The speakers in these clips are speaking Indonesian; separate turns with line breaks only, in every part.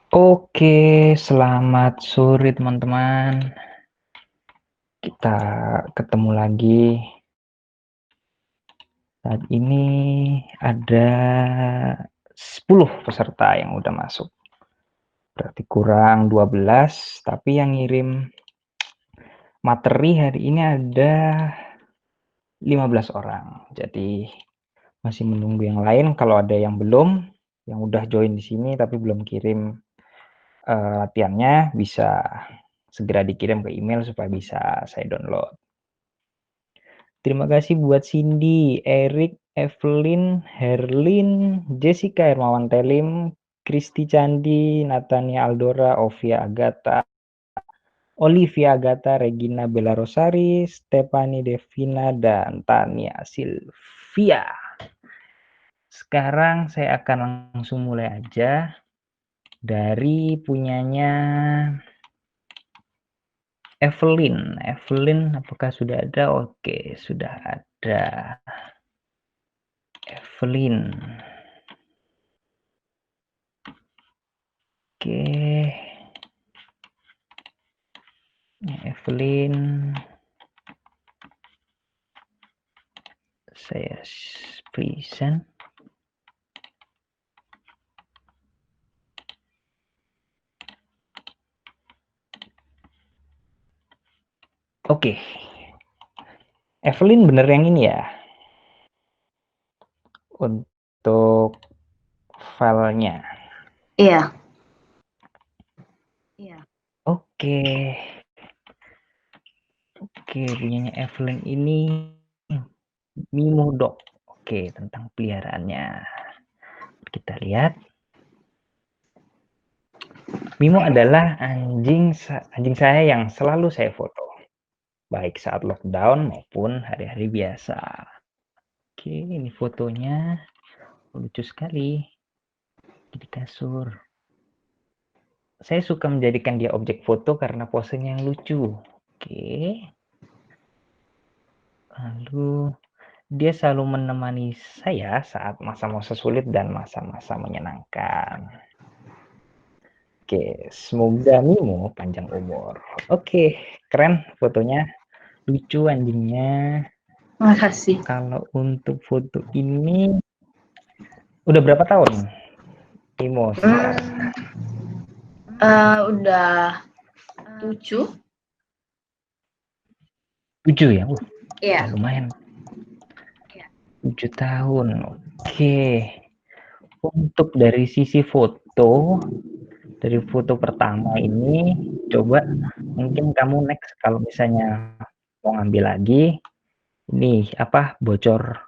Oke, selamat sore teman-teman. Kita ketemu lagi. Saat ini ada 10 peserta yang udah masuk. Berarti kurang 12, tapi yang ngirim materi hari ini ada 15 orang. Jadi masih menunggu yang lain. Kalau ada yang belum, yang udah join di sini tapi belum kirim latihannya, bisa segera dikirim ke email supaya bisa saya download. Terima kasih buat Cindy, Erik, Evelyn, Herlin, Jessica Hermawan Telim, Kristi Candi, Natania Aldora, Ovia Agatha, Olivia Agatha, Regina Bella Rosari, Stephanie Devina, dan Tania Silvia. Sekarang saya akan langsung mulai aja dari punyanya Evelyn. Evelyn, apakah sudah ada? Oke, sudah ada. Evelyn. Oke. Evelyn. Saya present. Oke. Evelyn bener yang ini ya? Untuk filenya.
Iya.
Oke. Oke, punyanya Evelyn ini Mimo Dog. Oke, tentang peliharaannya. Kita lihat. Mimo adalah anjing saya yang selalu saya foto. Baik saat lockdown maupun hari-hari biasa. Oke, ini fotonya. Lucu sekali. Di kasur. Saya suka menjadikan dia objek foto karena posenya yang lucu. Oke. Lalu dia selalu menemani saya saat masa-masa sulit dan masa-masa menyenangkan. Oke, semoga Mimo panjang umur. Oke, keren fotonya. Lucu anjingnya.
Makasih.
Kalau untuk foto ini udah berapa tahun Mimo sekarang?
Udah 7.
7 ya?
Iya.
Lumayan. 7 tahun. Oke. Untuk dari sisi foto, dari foto pertama ini, coba mungkin kamu next kalau misalnya mau ngambil lagi, ini apa bocor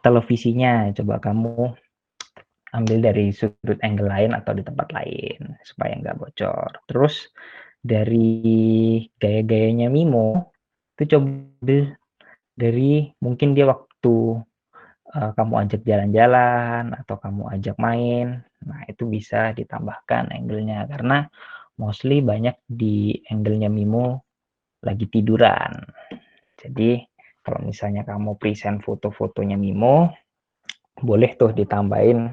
televisinya, coba kamu ambil dari sudut angle lain atau di tempat lain supaya nggak bocor. Terus dari gaya-gayanya Mimo itu coba dari mungkin dia waktu kamu ajak jalan-jalan atau kamu ajak main, nah itu bisa ditambahkan angle-nya karena mostly banyak di angle-nya Mimo lagi tiduran. Jadi kalau misalnya kamu present foto-fotonya Mimo, boleh tuh ditambahin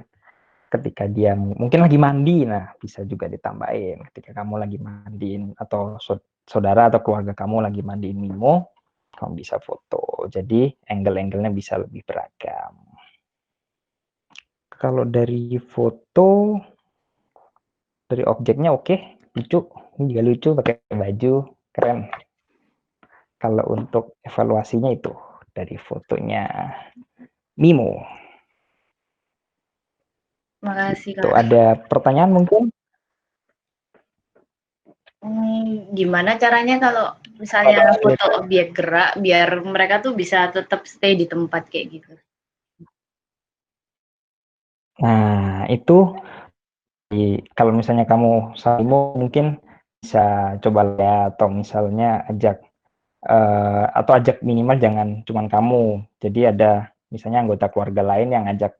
ketika dia mungkin lagi mandi, nah bisa juga ditambahin ketika kamu lagi mandiin atau saudara atau keluarga kamu lagi mandiin Mimo, kamu bisa foto. Jadi angle-angle-nya bisa lebih beragam. Kalau dari foto, dari objeknya oke, lucu. Ini juga lucu pakai baju, keren. Kalau untuk evaluasinya itu dari fotonya Mimo.
Makasih,
Itu
Kak.
ada pertanyaan mungkin?
Gimana caranya kalau misalnya foto objek gerak biar mereka tuh bisa tetap stay di tempat kayak gitu?
Nah, itu kalau misalnya kamu Salimo mungkin bisa coba lihat atau misalnya ajak atau ajak minimal jangan cuman kamu. Jadi ada misalnya anggota keluarga lain yang ajak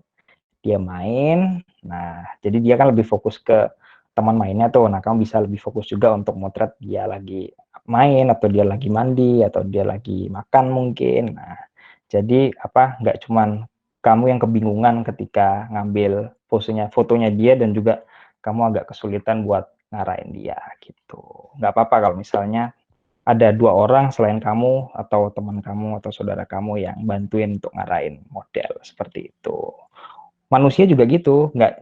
dia main. Nah, jadi dia kan lebih fokus ke teman mainnya tuh. Nah, kamu bisa lebih fokus juga untuk motret dia lagi main atau dia lagi mandi atau dia lagi makan mungkin. Nah, jadi apa nggak cuman kamu yang kebingungan ketika ngambil fotonya dia dan juga kamu agak kesulitan buat ngarahin dia gitu. Nggak apa-apa kalau misalnya ada 2 orang selain kamu atau teman kamu atau saudara kamu yang bantuin untuk ngarahin model, seperti itu. Manusia juga gitu, nggak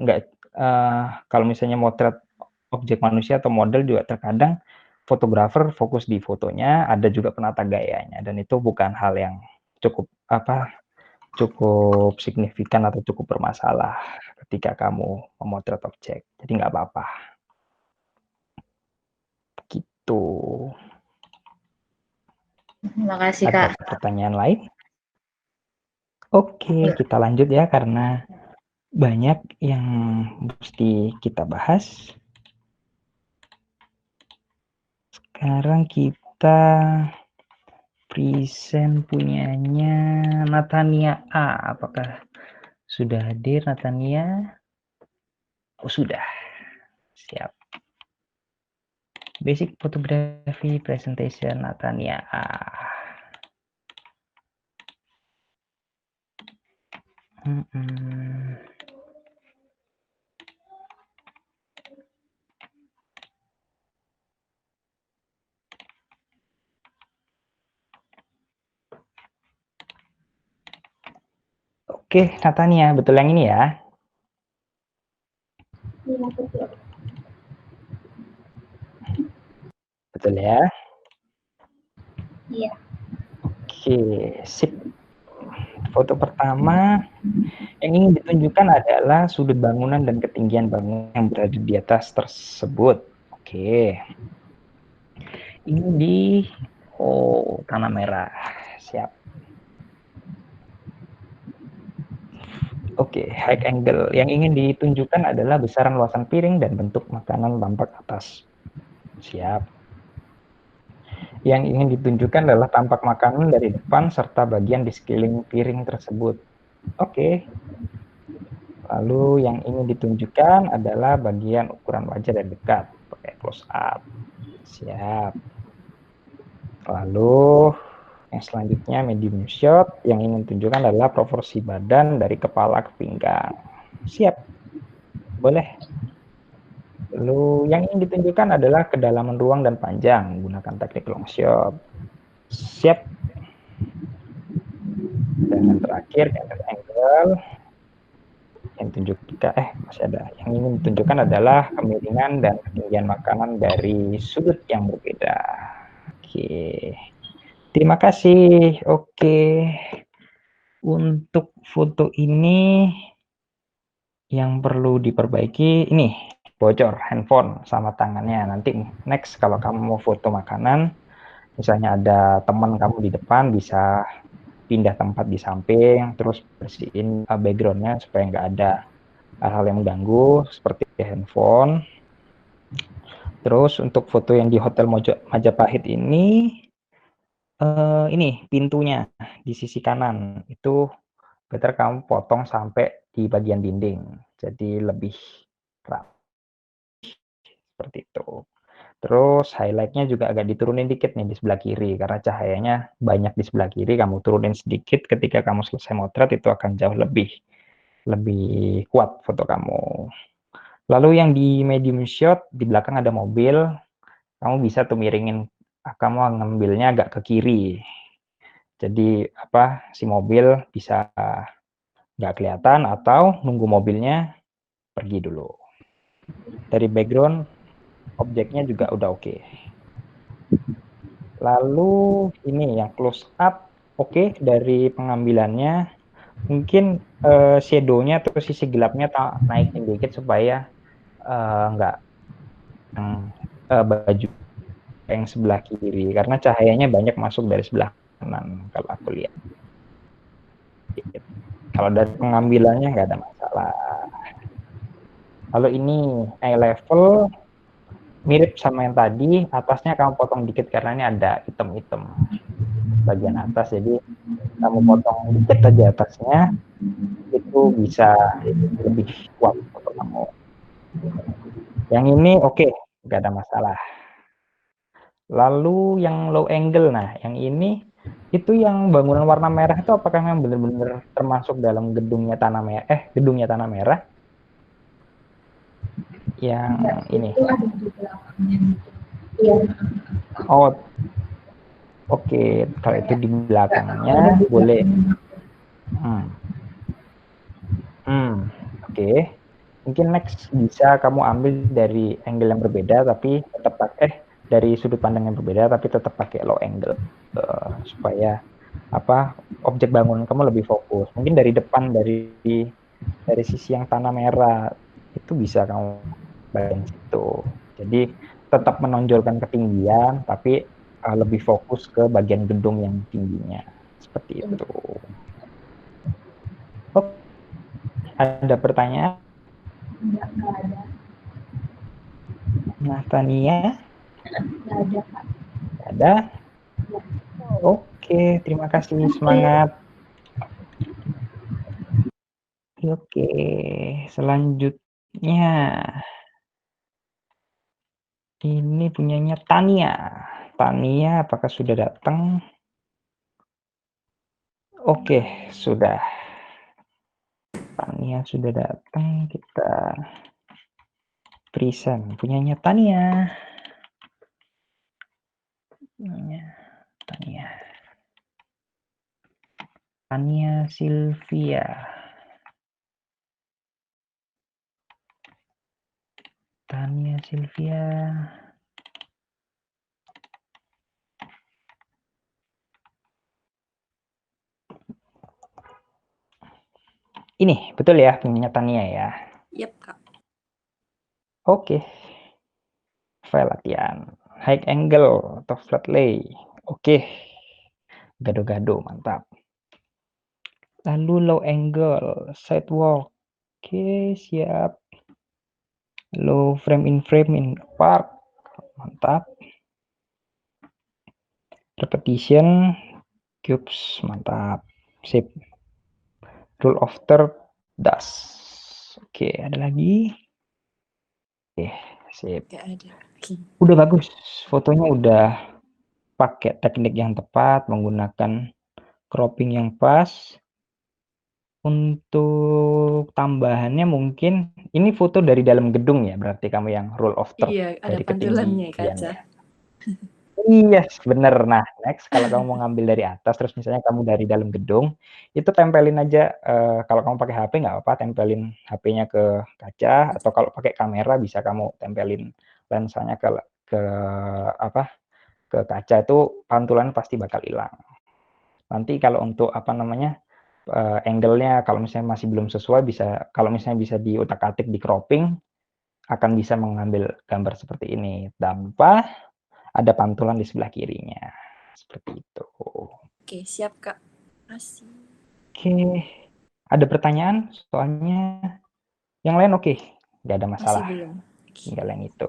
kalau misalnya motret objek manusia atau model juga terkadang fotografer fokus di fotonya, ada juga penata gayanya, dan itu bukan hal yang cukup cukup signifikan atau cukup bermasalah ketika kamu memotret objek. Jadi nggak apa-apa. Gitu.
Terima kasih,
Ada
Kak.
pertanyaan lain? Oke, kita lanjut ya karena banyak yang mesti kita bahas. Sekarang kita present punyanya Natania A. Apakah sudah hadir Natania? Oh, sudah. Siap. Basic Photography Presentation Natania A. Oke, Natania, betul yang ini ya?
Iya, betul.
Betul ya?
Iya.
Oke, sip. Foto pertama yang ingin ditunjukkan adalah sudut bangunan dan ketinggian bangunan yang berada di atas tersebut. Oke. Ini di tanah merah. Siap. Oke, high angle. Yang ingin ditunjukkan adalah besaran luasan piring dan bentuk makanan tampak atas. Siap. Yang ingin ditunjukkan adalah tampak makanan dari depan serta bagian di sekeliling piring tersebut. Oke. Lalu yang ingin ditunjukkan adalah bagian ukuran wajah dari dekat, pakai close up. Siap. Lalu yang selanjutnya medium shot, yang ingin ditunjukkan adalah proporsi badan dari kepala ke pinggang. Siap. Boleh. Lalu yang ingin ditunjukkan adalah kedalaman ruang dan panjang menggunakan teknik long shot. Siap. Dan yang terakhir candle angle yang tunjukkan masih ada. Yang ingin ditunjukkan adalah kemiringan dan ketinggian makanan dari sudut yang berbeda. Oke. Terima kasih. Oke. Untuk foto ini yang perlu diperbaiki ini bocor handphone sama tangannya. Nanti next kalau kamu mau foto makanan, misalnya ada teman kamu di depan, bisa pindah tempat di samping, terus bersihin backgroundnya supaya nggak ada hal-hal yang mengganggu seperti handphone. Terus untuk foto yang di Hotel Majapahit ini pintunya di sisi kanan itu better kamu potong sampai di bagian dinding, jadi lebih rapi seperti itu. Terus highlight-nya juga agak diturunin dikit nih di sebelah kiri karena cahayanya banyak di sebelah kiri, kamu turunin sedikit ketika kamu selesai motret itu akan jauh lebih kuat foto kamu. Lalu yang di medium shot di belakang ada mobil, kamu bisa tuh miringin, kamu ngambilnya agak ke kiri. Jadi si mobil bisa nggak kelihatan atau nunggu mobilnya pergi dulu. Dari background objeknya juga udah oke. Lalu ini yang close up oke dari pengambilannya. Mungkin shadow-nya atau sisi gelapnya naikin dikit supaya nggak baju yang sebelah kiri karena cahayanya banyak masuk dari sebelah kanan kalau aku lihat. Kalau dari pengambilannya nggak ada masalah. Kalau ini eye level mirip sama yang tadi, atasnya kamu potong dikit karena ini ada hitam-hitam bagian atas, jadi kamu potong dikit aja atasnya, itu bisa lebih kuat foto kamu. Yang ini oke, nggak ada masalah. Lalu yang low angle, nah yang ini itu yang bangunan warna merah itu apakah memang benar-benar termasuk dalam gedungnya tanah merah? yang ini.
Itu ada di belakangnya. Iya.
Oh, oke. Kalau itu di belakangnya boleh. Oke. Mungkin next bisa kamu ambil dari angle yang berbeda, tapi tetap pakai dari sudut pandang yang berbeda, tapi tetap pakai low angle supaya objek bangunan kamu lebih fokus. Mungkin dari depan, dari sisi yang tanah merah itu bisa kamu bagian situ. Jadi tetap menonjolkan ketinggian, tapi lebih fokus ke bagian gedung yang tingginya seperti itu. Oke. Ada pertanyaan?
Enggak ada.
Nah, Tania?
Enggak ada, Kak.
Ada? Oke, terima kasih, semangat. Oke, selanjutnya ini punyanya Tania. Tania, apakah sudah datang? Oke, sudah. Tania sudah datang, kita present. Punyanya Tania. Tania Sylvia. Tania Sylvia. Ini betul ya punyanya Tania ya?
Yep, Kak.
Oke. File latihan. High angle atau flat lay. Oke. Gado-gado, mantap. Lalu low angle, sidewalk. Oke, siap. Low frame in park. Mantap. Repetition, cubes, mantap. Sip. Rule of third, dust. Oke, ada lagi. Oke, sip.
Gak ada.
Udah bagus. Fotonya udah pakai teknik yang tepat, menggunakan cropping yang pas. Untuk tambahannya mungkin ini foto dari dalam gedung ya, berarti kamu yang rule of third
Iya, ada
dari
pantulannya
ketinggian
kaca.
ya. Iya, yes, bener. Nah, next kalau kamu mau ngambil dari atas, terus misalnya kamu dari dalam gedung, itu tempelin aja. Kalau kamu pakai HP nggak apa-apa, tempelin HP-nya ke kaca, atau kalau pakai kamera bisa kamu tempelin lensanya ke kaca, itu pantulan pasti bakal hilang. Nanti kalau untuk angle-nya kalau misalnya masih belum sesuai, kalau misalnya bisa diutak-atik, di cropping, akan bisa mengambil gambar seperti ini tanpa ada pantulan di sebelah kirinya. Seperti itu.
Oke, siap, Kak. Asik.
Oke. Ada pertanyaan? Soalnya yang lain oke. Nggak ada masalah.
Masih belum.
Tinggal yang itu.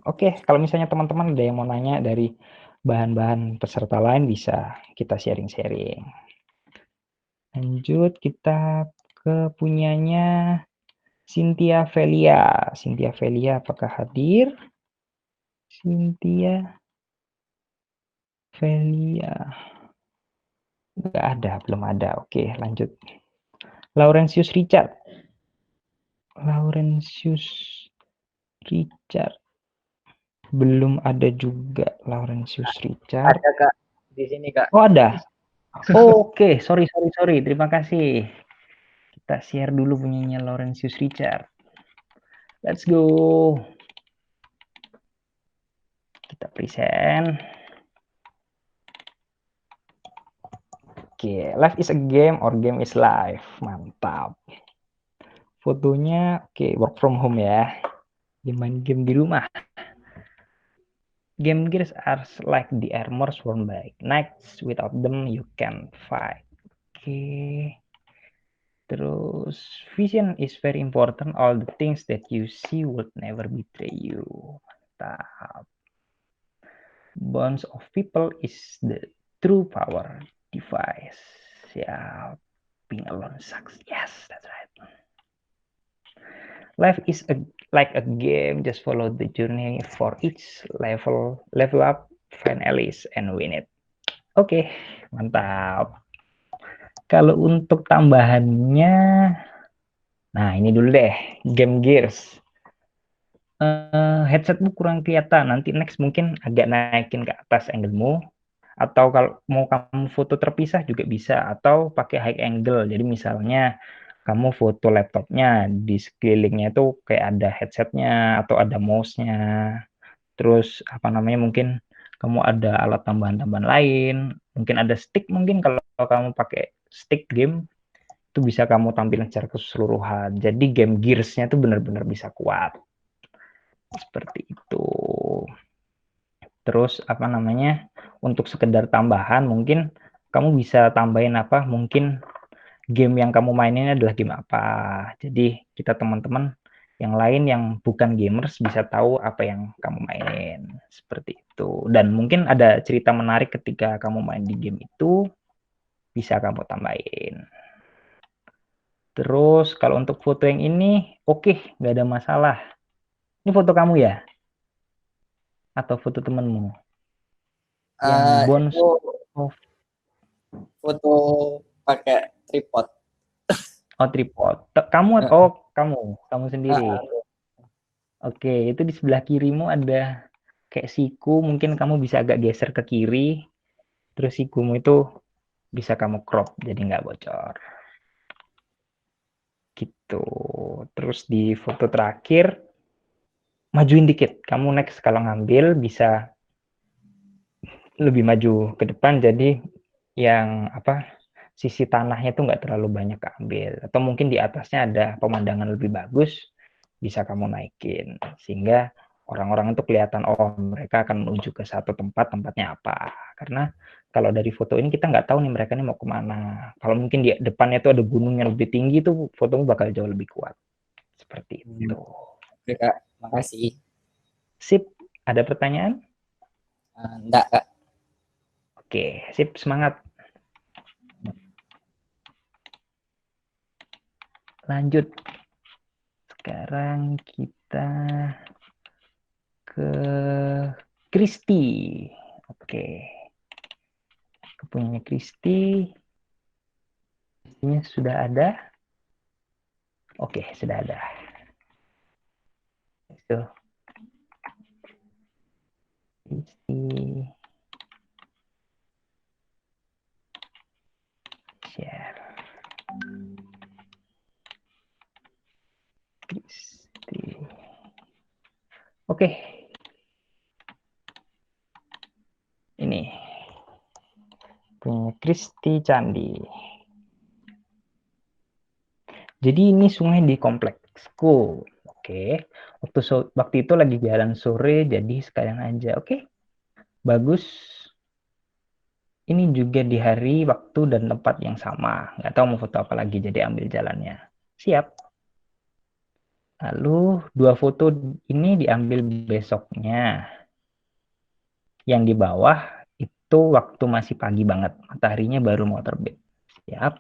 Oke, kalau misalnya teman-teman ada yang mau nanya dari bahan-bahan peserta lain, bisa kita sharing-sharing. Lanjut, kita ke punyanya Cynthia Velia. Cynthia Velia, apakah hadir? Cynthia Velia. Nggak ada, belum ada. Oke, lanjut. Laurentius Richard. Laurentius Richard. Belum ada juga Laurentius Richard.
Ada, Kak. Di sini, Kak.
Oh, ada. Oke, sorry. Terima kasih. Kita share dulu punyanya Laurentius Richard. Let's go. Kita present. Oke, life is a game or game is life. Mantap. Fotonya, oke, work from home ya. Main game di rumah. Game gears are like the armor worn by knights. Without them, you can fight. Oke. Terus, vision is very important. All the things that you see would never betray you. Mantap. Bonds of people is the true power device. Yeah, being alone sucks. Yes, that's right. Life is like a game. Just follow the journey for each level up, find Alice and win it. Oke, mantap. Kalau untuk tambahannya, nah ini dulu deh, Game Gears. headsetmu kurang kelihatan, nanti next mungkin agak naikin ke atas angle-mu, atau kalau mau kamu foto terpisah juga bisa, atau pakai high angle. Jadi misalnya kamu foto laptopnya, di sekelilingnya itu kayak ada headsetnya atau ada mouse-nya, terus apa namanya, mungkin kamu ada alat tambahan-tambahan lain, mungkin ada stick, mungkin kalau kamu pakai stick game itu bisa kamu tampilkan secara keseluruhan. Jadi game Gears-nya itu benar-benar bisa kuat. Seperti itu. Terus apa namanya, untuk sekedar tambahan mungkin kamu bisa tambahin apa, mungkin game yang kamu mainin adalah game apa. Jadi kita teman-teman yang lain yang bukan gamers bisa tahu apa yang kamu mainin. Seperti itu. Dan mungkin ada cerita menarik ketika kamu main di game itu, bisa kamu tambahin. Terus kalau untuk foto yang ini, oke, nggak ada masalah. Ini foto kamu ya? Atau foto temenmu? Yang bonus
Itu
of
foto pakai tripod.
tripod. Kamu kamu sendiri. Oke, itu di sebelah kirimu ada kayak siku, mungkin kamu bisa agak geser ke kiri. Terus sikumu itu bisa kamu crop jadi nggak bocor. Gitu. Terus di foto terakhir majuin dikit. Kamu next kalau ngambil bisa lebih maju ke depan, jadi yang apa, sisi tanahnya itu nggak terlalu banyak keambil, atau mungkin di atasnya ada pemandangan lebih bagus, bisa kamu naikin sehingga orang-orang itu kelihatan, oh mereka akan menuju ke satu tempat, tempatnya apa. Karena kalau dari foto ini kita nggak tahu nih mereka ini mau kemana. Kalau mungkin di depannya itu ada gunung yang lebih tinggi, itu fotomu bakal jauh lebih kuat. Seperti itu.
Oke Kak, makasih.
Sip, ada pertanyaan?
Enggak Kak.
Oke, sip, semangat. Lanjut. Sekarang kita ke Kristi. Oke. Kepunyanya Kristi. Kristinya sudah ada. Oke, sudah ada. Itu. Kristi. Share. Kristi. Oke. Ini. Punya Kristi Candi. Jadi ini sungai di kompleksku. Oke. Waktu itu lagi jalan sore, jadi sekalian aja. Oke. Bagus. Ini juga di hari, waktu, dan tempat yang sama. Nggak tahu mau foto apa lagi, jadi ambil jalannya. Siap. Lalu dua foto ini diambil besoknya. Yang di bawah itu waktu masih pagi banget. Mataharinya baru mau terbit. Siap.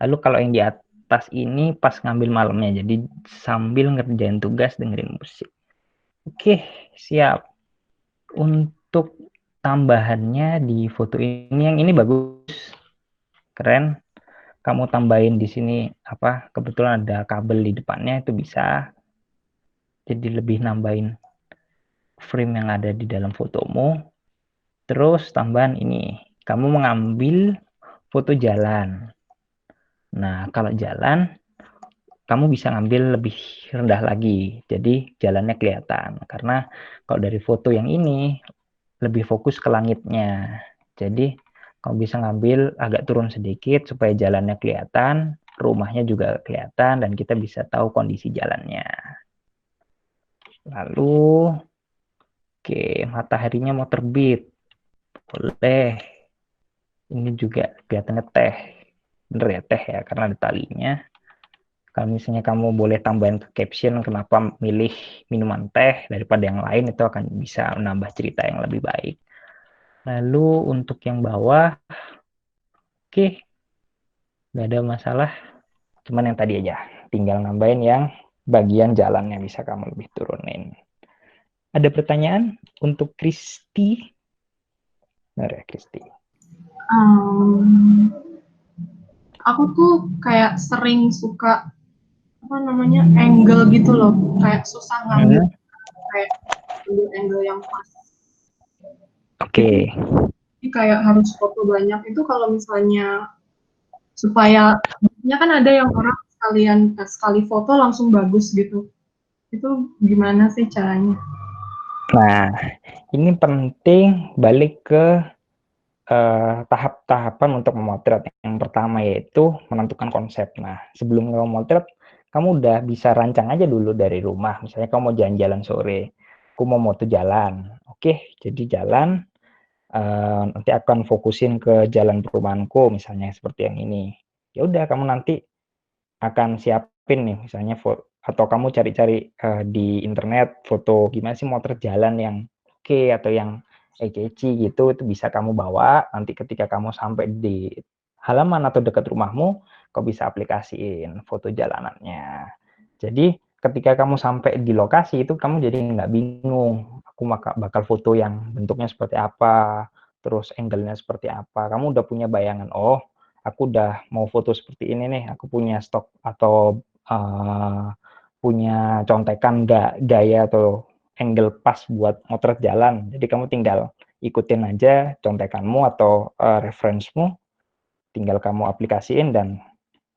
Lalu kalau yang di atas ini pas ngambil malamnya. Jadi sambil ngerjain tugas dengerin musik. Oke, siap. Untuk tambahannya di foto ini, yang ini bagus, keren. Kamu tambahin di sini apa, kebetulan ada kabel di depannya, itu bisa. Jadi lebih nambahin frame yang ada di dalam fotomu. Terus tambahan ini, kamu mengambil foto jalan. Nah, kalau jalan kamu bisa ngambil lebih rendah lagi, jadi jalannya kelihatan. Karena kalau dari foto yang ini lebih fokus ke langitnya, jadi kamu bisa ngambil agak turun sedikit supaya jalannya kelihatan, rumahnya juga kelihatan, dan kita bisa tahu kondisi jalannya. Lalu oke, mataharinya mau terbit, boleh. Ini juga kelihatannya teh, bener ya teh ya, karena ada talinya. Kalau misalnya kamu boleh tambahin ke caption kenapa milih minuman teh daripada yang lain, itu akan bisa menambah cerita yang lebih baik. Lalu untuk yang bawah, oke, nggak ada masalah. Cuman yang tadi aja, tinggal nambahin yang bagian jalannya bisa kamu lebih turunin. Ada pertanyaan untuk Kristi? Benar ya Kristi?
Aku tuh kayak sering suka
apa namanya angle gitu loh, kayak susah ngambil kayak ambil angle yang pas.
Oke.
Jadi kayak harus foto banyak itu kalau misalnya supaya ya kan ada yang orang sekali foto langsung bagus gitu. Itu gimana sih caranya?
Nah, ini penting balik ke tahap-tahapan untuk memotret. Yang pertama yaitu menentukan konsep. Nah, sebelum kamu memotret, kamu udah bisa rancang aja dulu dari rumah. Misalnya kamu mau jalan-jalan sore, aku mau moto jalan. Oke, jadi jalan, nanti akan fokusin ke jalan perumahanku, misalnya seperti yang ini. Ya udah, kamu nanti akan siapin nih, misalnya atau kamu cari-cari di internet foto gimana sih motret jalan yang oke atau yang eye-catchy gitu, itu bisa kamu bawa. Nanti ketika kamu sampai di halaman atau dekat rumahmu, kau bisa aplikasiin foto jalanannya. Jadi ketika kamu sampai di lokasi itu kamu jadi nggak bingung, aku bakal foto yang bentuknya seperti apa, terus angle-nya seperti apa. Kamu udah punya bayangan, oh aku udah mau foto seperti ini nih, aku punya stok atau punya contekan gaya atau angle pas buat motret jalan. Jadi kamu tinggal ikutin aja contekanmu atau reference-mu, tinggal kamu aplikasiin dan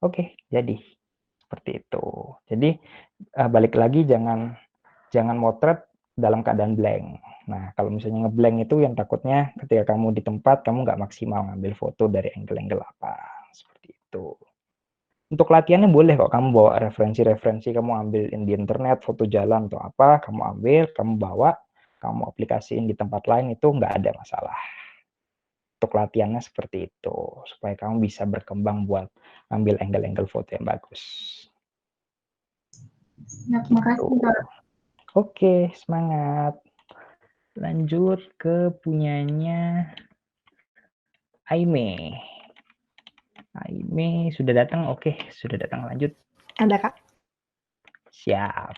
oke, jadi seperti itu. Jadi balik lagi jangan motret dalam keadaan blank. Nah, kalau misalnya ngeblank itu yang takutnya ketika kamu di tempat kamu nggak maksimal ngambil foto dari angle-angle apa, seperti itu. Untuk latihannya boleh kok kamu bawa referensi-referensi, kamu ambilin di internet foto jalan atau apa, kamu ambil, kamu bawa, kamu aplikasiin di tempat lain, itu nggak ada masalah. Untuk latihannya seperti itu, supaya kamu bisa berkembang buat ambil angle-angle foto yang bagus.
Ya, terima kasih Kak.
Oke, semangat. Lanjut ke punyanya Aime. Aime sudah datang? Oke, sudah datang. Lanjut.
Ada Kak.
Siap.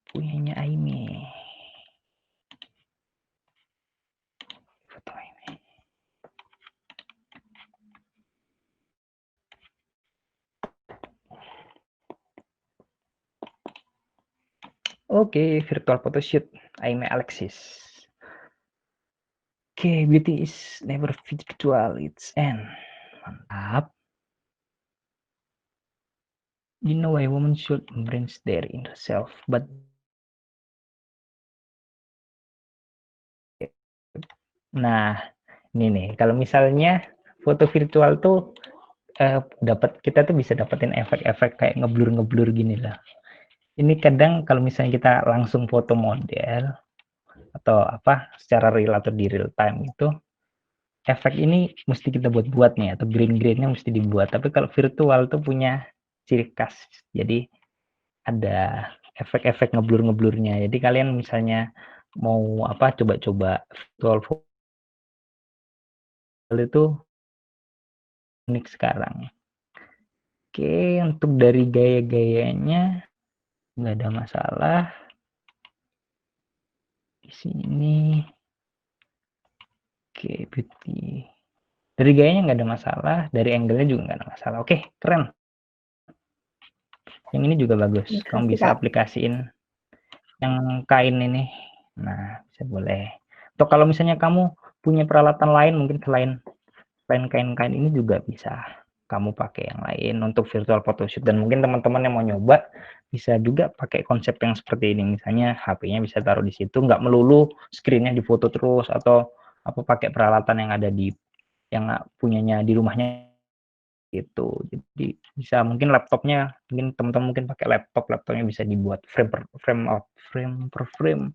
Punyanya Aime. Foto Aime. Oke, virtual photoshoot Aime Alexis. Oke, beauty is never virtual, it's end. Mantap. You know why women should embrace their inner self, but nah, ini nih, kalau misalnya foto virtual tuh kita tuh bisa dapetin efek-efek kayak ngeblur gini lah. Ini kadang kalau misalnya kita langsung foto model atau apa secara real atau di real time itu efek ini mesti kita buat nih atau green-greennya mesti dibuat. Tapi kalau virtual tuh punya ciri khas. Jadi ada efek-efek ngeblurnya. Jadi kalian misalnya mau apa coba-coba virtual itu unik sekarang. Oke, untuk dari gaya-gayanya nggak ada masalah. Di sini, oke, beauty. Dari gayanya nggak ada masalah, dari angle-nya juga nggak ada masalah. Oke, keren. Yang ini juga bagus. Kamu bisa aplikasiin yang kain ini. Nah, bisa boleh. Atau kalau misalnya kamu punya peralatan lain, mungkin selain kain-kain ini juga bisa kamu pakai yang lain untuk virtual photoshoot. Dan mungkin teman-teman yang mau nyoba bisa juga pakai konsep yang seperti ini. Misalnya HP-nya bisa taruh di situ, nggak melulu screen-nya difoto terus atau apa pakai peralatan yang ada di yang punyanya di rumahnya gitu. Jadi bisa mungkin laptopnya, mungkin teman-teman mungkin pakai laptopnya bisa dibuat frame per frame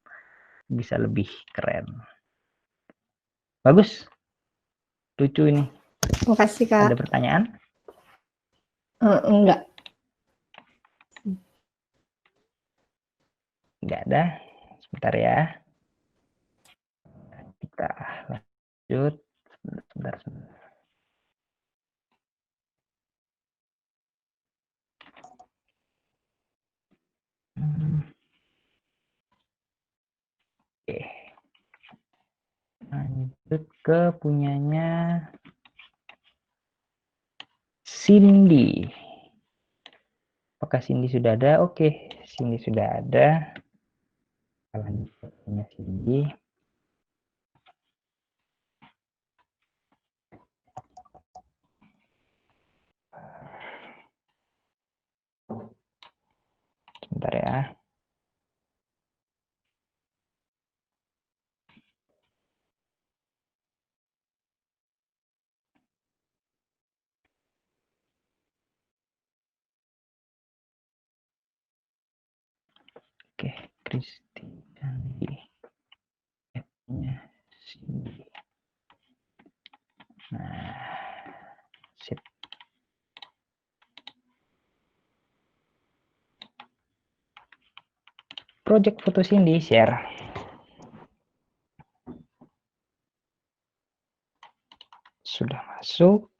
bisa lebih keren. Bagus, lucu ini.
Terima kasih Kak.
Ada pertanyaan?
Enggak.
Enggak ada. Sebentar ya. Kita lanjut. Sebentar. Oke. Lanjut ke punyanya Cindy. Apakah Cindy sudah ada? Oke, Cindy sudah ada. Kita lanjut fotonya Cindy. Sebentar ya. Oke, Kristi Candy. Cindy. Nah, sip. Project foto Cindy share. Sudah masuk.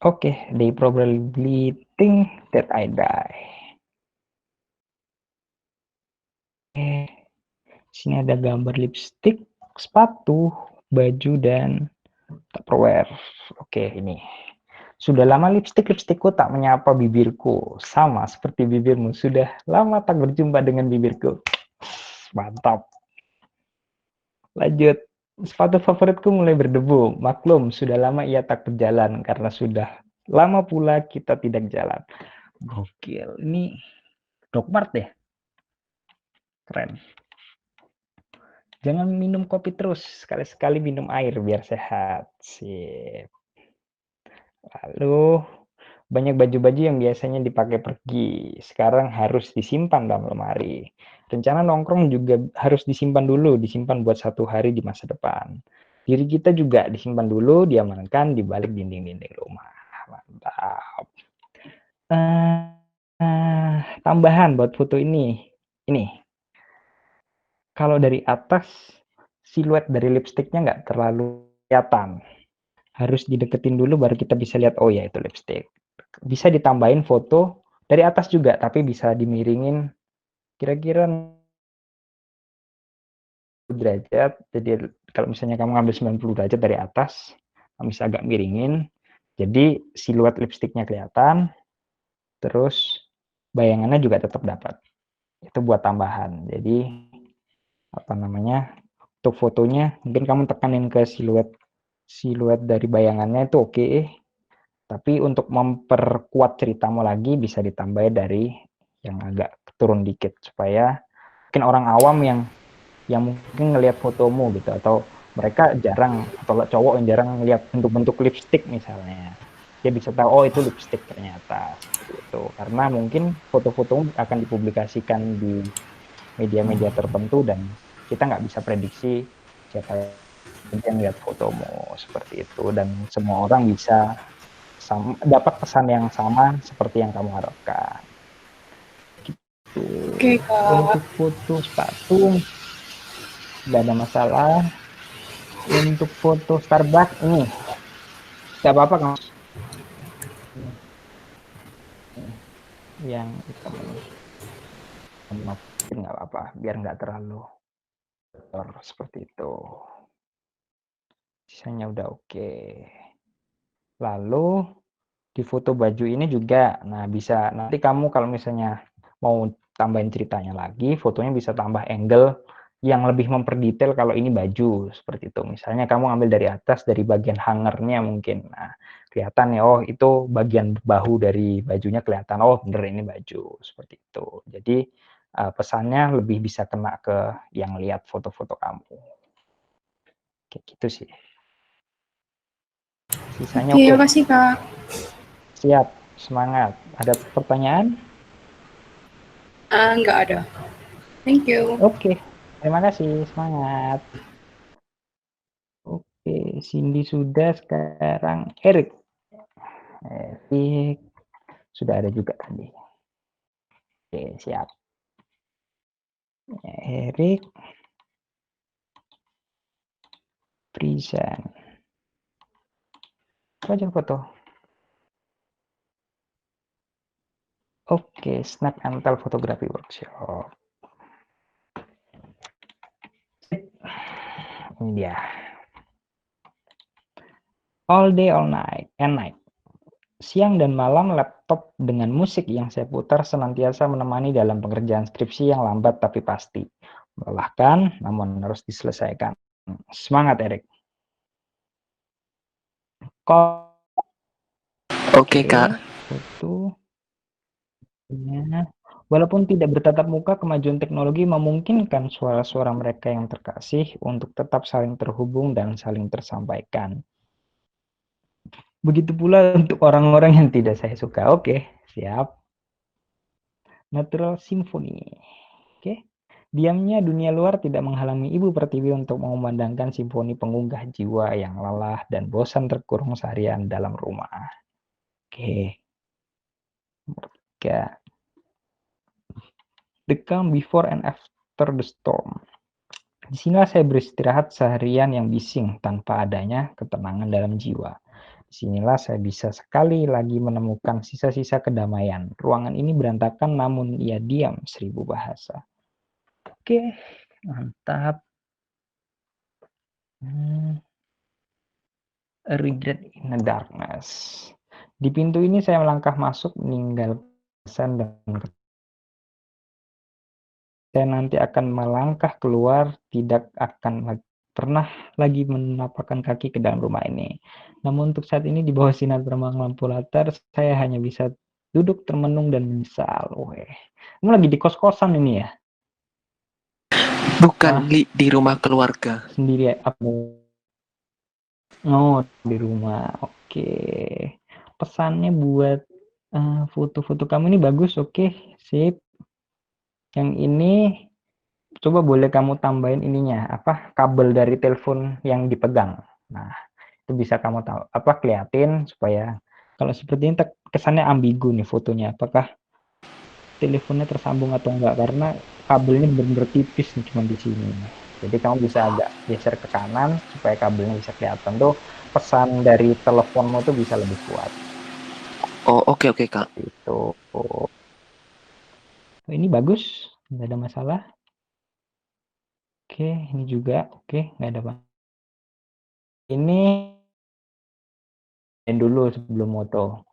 Oke, they probably think that I die. Sini ada gambar lipstick, sepatu, baju, dan Tupperware. Oke, ini. Sudah lama lipstikku tak menyapa bibirku. Sama seperti bibirmu. Sudah lama tak berjumpa dengan bibirku. Mantap. Lanjut. Sepatu favoritku mulai berdebu. Maklum, sudah lama ia tak berjalan. Karena sudah lama pula kita tidak jalan. Gokil. Ini Dogmart deh. Keren. Jangan minum kopi terus. Sekali-sekali minum air biar sehat. Sip. Lalu banyak baju-baju yang biasanya dipakai pergi, sekarang harus disimpan dalam lemari. Rencana nongkrong juga harus disimpan dulu, disimpan buat 1 hari di masa depan. Diri kita juga disimpan dulu, diamankan di balik dinding-dinding rumah. Mantap. Tambahan buat foto ini. Kalau dari atas, siluet dari lipstiknya nggak terlalu kelihatan. Harus dideketin dulu baru kita bisa lihat, oh ya itu lipstick. Bisa ditambahin foto dari atas juga, tapi bisa dimiringin kira-kira derajat. Jadi kalau misalnya kamu ngambil 90 derajat dari atas, kamu bisa agak miringin. Jadi siluet lipstiknya kelihatan, terus bayangannya juga tetap dapat. Itu buat tambahan. Jadi apa namanya? Untuk fotonya mungkin kamu tekanin ke siluet dari bayangannya itu oke. Tapi untuk memperkuat ceritamu lagi bisa ditambah dari yang agak turun dikit supaya mungkin orang awam yang mungkin ngelihat fotomu gitu, atau mereka jarang, atau cowok yang jarang ngelihat bentuk-bentuk lipstick misalnya, dia bisa tahu oh itu lipstick ternyata seperti itu, karena mungkin foto-fotomu akan dipublikasikan di media-media tertentu dan kita nggak bisa prediksi siapa yang lihat fotomu seperti itu, dan semua orang bisa dapat pesan yang sama seperti yang kamu harapkan. Gitu.
Oke, Kak.
Untuk foto sepatu nggak ada masalah. Untuk foto Starbucks ini nggak apa-apa kan? Yang hitam ini mungkin nggak apa-apa, biar nggak terlalu seperti itu. Sisanya udah oke. Lalu di foto baju ini juga, nah bisa nanti kamu kalau misalnya mau tambahin ceritanya lagi, fotonya bisa tambah angle yang lebih memperdetail kalau ini baju seperti itu. Misalnya kamu ambil dari atas, dari bagian hangernya mungkin, nah kelihatan ya, oh itu bagian bahu dari bajunya kelihatan, oh bener ini baju seperti itu. Jadi pesannya lebih bisa kena ke yang lihat foto-foto kamu. Kayak gitu sih. Sisanya
Oke,
oke.
makasih, Kak.
Siap, semangat. Ada pertanyaan?
Nggak ada. Thank you.
Oke, terima kasih, semangat. Oke, Cindy sudah, sekarang Erik. Erik sudah ada juga tadi. Oke, siap. Erik present. Wajah foto. Oke, Snap and Tell Photography Workshop. Ini dia. All day, all night, and night. Siang dan malam laptop dengan musik yang saya putar senantiasa menemani dalam pengerjaan skripsi yang lambat tapi pasti. Melelahkan, namun harus diselesaikan. Semangat, Erik.
Oke, Kak.
Foto. Walaupun tidak bertatap muka, kemajuan teknologi memungkinkan suara-suara mereka yang terkasih untuk tetap saling terhubung dan saling tersampaikan. Begitu pula untuk orang-orang yang tidak saya suka. Oke, siap. Natural Symphony. Oke. Diamnya dunia luar tidak menghalangi Ibu Pertiwi untuk mengumandangkan simfoni pengunggah jiwa yang lelah dan bosan terkurung seharian dalam rumah. Oke. Nomor 3. The calm before and after the storm. Disinilah saya beristirahat seharian yang bising tanpa adanya ketenangan dalam jiwa. Disinilah saya bisa sekali lagi menemukan sisa-sisa kedamaian. Ruangan ini berantakan namun ia diam 1000 bahasa. Oke, mantap. A regret in the darkness. Di pintu ini saya melangkah masuk meninggalkan dan saya nanti akan melangkah keluar, tidak akan pernah lagi menapakkan kaki ke dalam rumah ini. Namun untuk saat ini di bawah sinar terang lampu latar, saya hanya bisa duduk termenung dan menyesal. Kamu lagi di kos-kosan ini ya?
Bukan di rumah keluarga.
Sendiri aku. Oh, di rumah. Oke. Pesannya buat foto-foto kamu ini bagus. Oke, sip. Yang ini coba boleh kamu tambahin ininya, kabel dari telepon yang dipegang. Nah, itu bisa kamu tahu keliatin supaya kalau seperti ini kesannya ambigu nih fotonya. Apakah teleponnya tersambung atau enggak, karena kabelnya benar-benar tipis nih, cuma di sini. Jadi kamu bisa agak geser ke kanan supaya kabelnya bisa kelihatan. Tuh pesan dari teleponmu tuh bisa lebih kuat.
Oh, oke, Kak.
Itu. Ini bagus, nggak ada masalah. Oke, ini juga oke, nggak ada masalah. Ini dulu sebelum moto.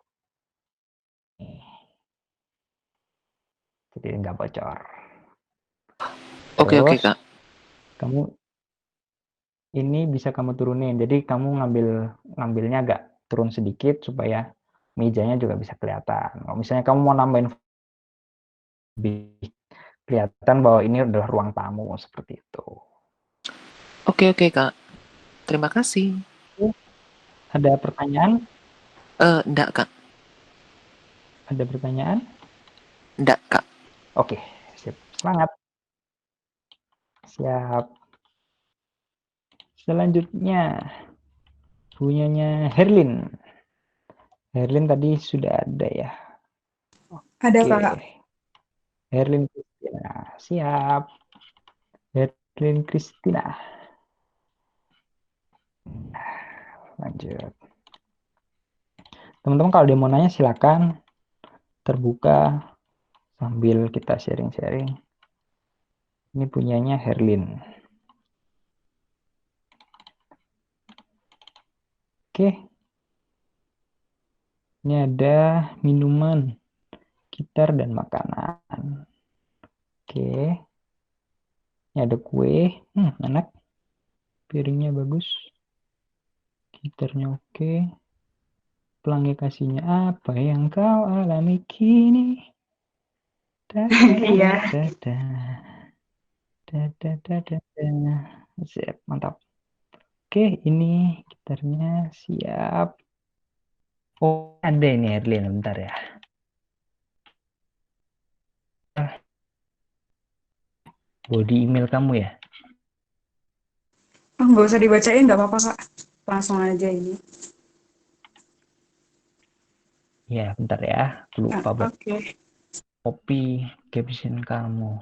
Jadi nggak bocor.
Oke, Kak.
Kamu ini bisa kamu turunin. Jadi kamu ngambilnya agak turun sedikit supaya mejanya juga bisa kelihatan. Kalau misalnya kamu mau nambahin lebih kelihatan bahwa ini adalah ruang tamu seperti itu.
Oke, Kak. Terima kasih.
Ada pertanyaan?
Enggak, Kak.
Ada pertanyaan?
Enggak, Kak.
Oke, sip. Semangat. Siap. Selanjutnya punyanya Herlin. Herlin tadi sudah ada ya.
Ada, Kak.
Herlin Christina. Siap. Herlin Christina. Lanjut. Teman-teman kalau dia mau nanya silakan, terbuka sambil kita sharing-sharing. Ini punyanya Herlin. Oke. Ini ada minuman, gitar, dan makanan. Oke. Ini ada kue. Enak. Piringnya bagus. Gitarnya oke. Pelangi kasihnya apa yang kau alami kini?
Iya.
Siap, mantap. Oke, ini gitarnya siap. Oh, ada ini Erlin, bentar ya. Body email kamu ya?
Nggak usah dibacain, nggak apa-apa, Kak. Langsung aja ini.
Ya, bentar ya. Lupa buat
Oke.
copy caption kamu.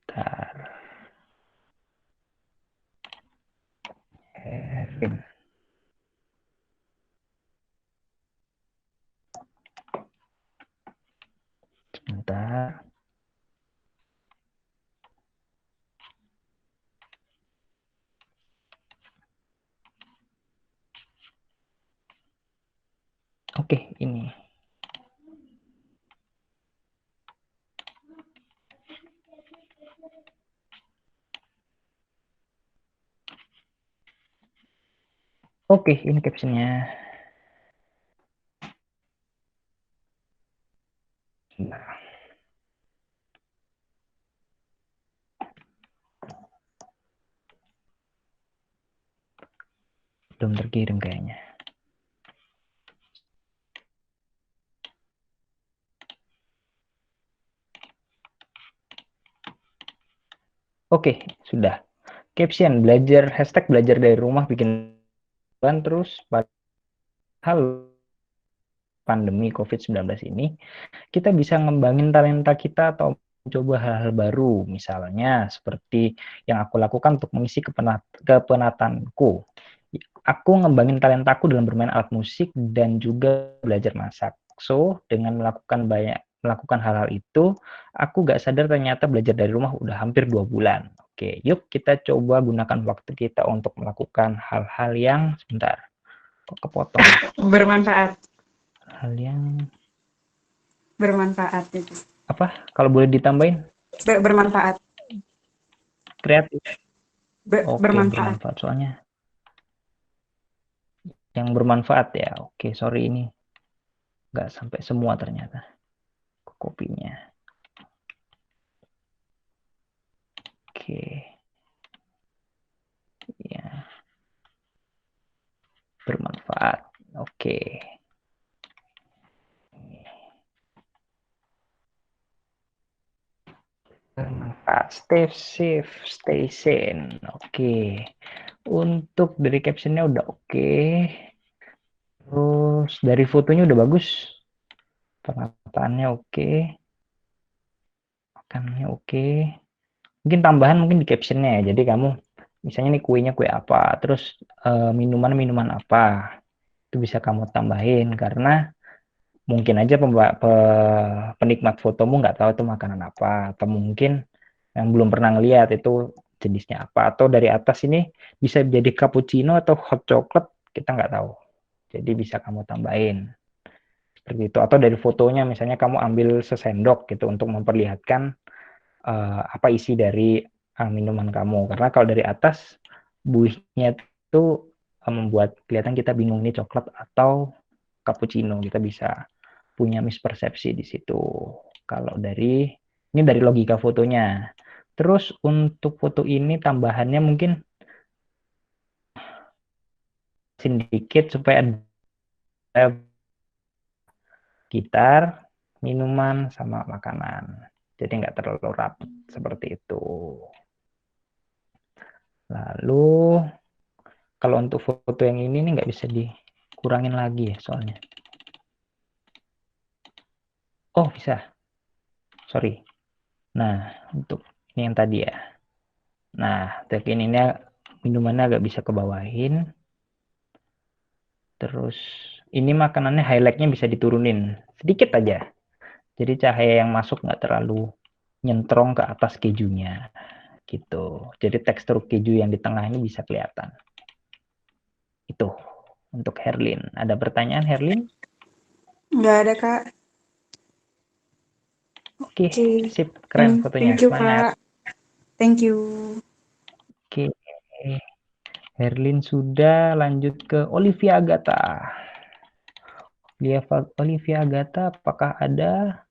Bentar. Erlin. Sebentar. Oke, ini. Oke, ini captionnya. Nah. Belum terkirim kayaknya. Oke, sudah. Caption, hashtag belajar dari rumah bikin terus padahal pandemi COVID-19 ini, kita bisa ngembangin talenta kita atau coba hal-hal baru, misalnya seperti yang aku lakukan untuk mengisi kepenatanku. Aku ngembangin talentaku dalam bermain alat musik dan juga belajar masak. So, dengan melakukan hal-hal itu, aku gak sadar ternyata belajar dari rumah udah hampir 2 bulan. Oke, yuk kita coba gunakan waktu kita untuk melakukan hal-hal yang sebentar. Kok kepotong?
Bermanfaat.
Hal yang
Bermanfaat itu.
apa? Kalau boleh ditambahin?
Bermanfaat.
Kreatif. Oke,
Bermanfaat.
bermanfaat soalnya. Yang bermanfaat ya. Oke, sorry ini nggak sampai semua ternyata kopinya. Oke. Ya. Bermanfaat. Oke. Bermanfaat. Stay safe, stay sane. Oke. Untuk dari captionnya udah oke. Terus dari fotonya udah bagus. Penataannya oke. Makanannya oke. Mungkin tambahan mungkin di captionnya ya. Jadi kamu misalnya nih kuenya kue apa, terus minuman apa, itu bisa kamu tambahin karena mungkin aja penikmat fotomu nggak tahu itu makanan apa, atau mungkin yang belum pernah ngeliat itu jenisnya apa, atau dari atas ini bisa jadi cappuccino atau hot chocolate, kita nggak tahu. Jadi bisa kamu tambahin seperti itu, atau dari fotonya misalnya kamu ambil sesendok gitu untuk memperlihatkan apa isi dari minuman kamu, karena kalau dari atas buihnya itu membuat kelihatan kita bingung ini coklat atau cappuccino, kita bisa punya mispersepsi di situ. Kalau ini dari logika fotonya. Terus untuk foto ini tambahannya mungkin sedikit supaya ada gitar, minuman, sama makanan. Jadi nggak terlalu rapat seperti itu. Lalu kalau untuk foto yang ini nih nggak bisa dikurangin lagi ya soalnya. Oh bisa, sorry. Nah untuk ini yang tadi ya. Nah untuk ini minumannya agak bisa kebawahin. Terus ini makanannya highlightnya bisa diturunin sedikit aja. Jadi cahaya yang masuk nggak terlalu nyentrong ke atas kejunya. Gitu. Jadi tekstur keju yang di tengah ini bisa kelihatan. Itu untuk Herlin. Ada pertanyaan Herlin?
Nggak ada, Kak.
Oke, sip, keren fotonya.
Thank you,
Semangat.
Kak. Thank you.
Oke, Herlin sudah, lanjut ke Olivia Agatha. Olivia Agatha, apakah ada?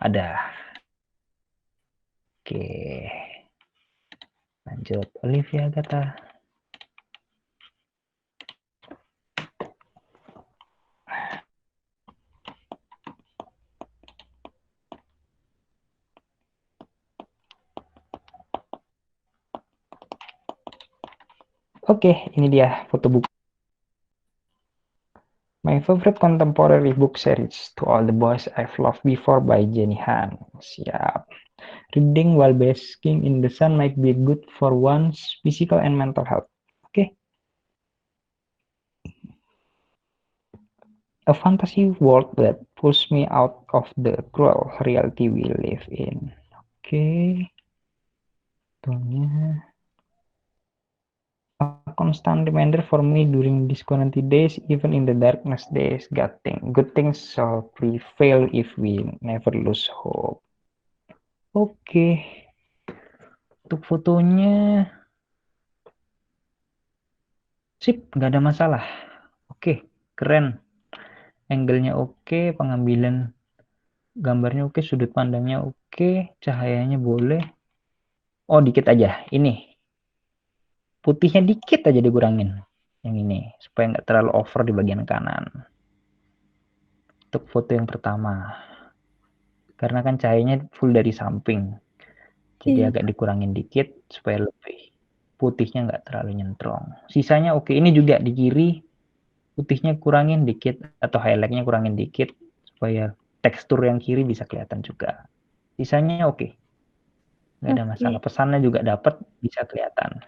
Ada. Oke, lanjut Olivia Agatha. Oke, ini dia foto buku. My favorite contemporary book series, To All the Boys I've Loved Before by Jenny Han. Siap. Reading while basking in the sun might be good for one's physical and mental health. Oke. A fantasy world that pulls me out of the cruel reality we live in. Oke. Fotonya. A constant reminder for me during these quarantine days, even in the darkness days. Good things shall prevail if we never lose hope. Oke, untuk fotonya sip, nggak ada masalah. Oke, keren. Angle-nya oke, pengambilan gambarnya oke, sudut pandangnya oke, cahayanya boleh. Oh, dikit aja. Ini putihnya dikit aja dikurangin. Yang ini supaya nggak terlalu over di bagian kanan. Untuk foto yang pertama, karena kan cahayanya full dari samping, jadi agak dikurangin dikit supaya lebih putihnya nggak terlalu nyentrong. Sisanya oke. Ini juga di kiri putihnya kurangin dikit atau highlightnya kurangin dikit supaya tekstur yang kiri bisa kelihatan juga. Sisanya oke. Nggak ada masalah. Pesannya juga dapat, bisa kelihatan.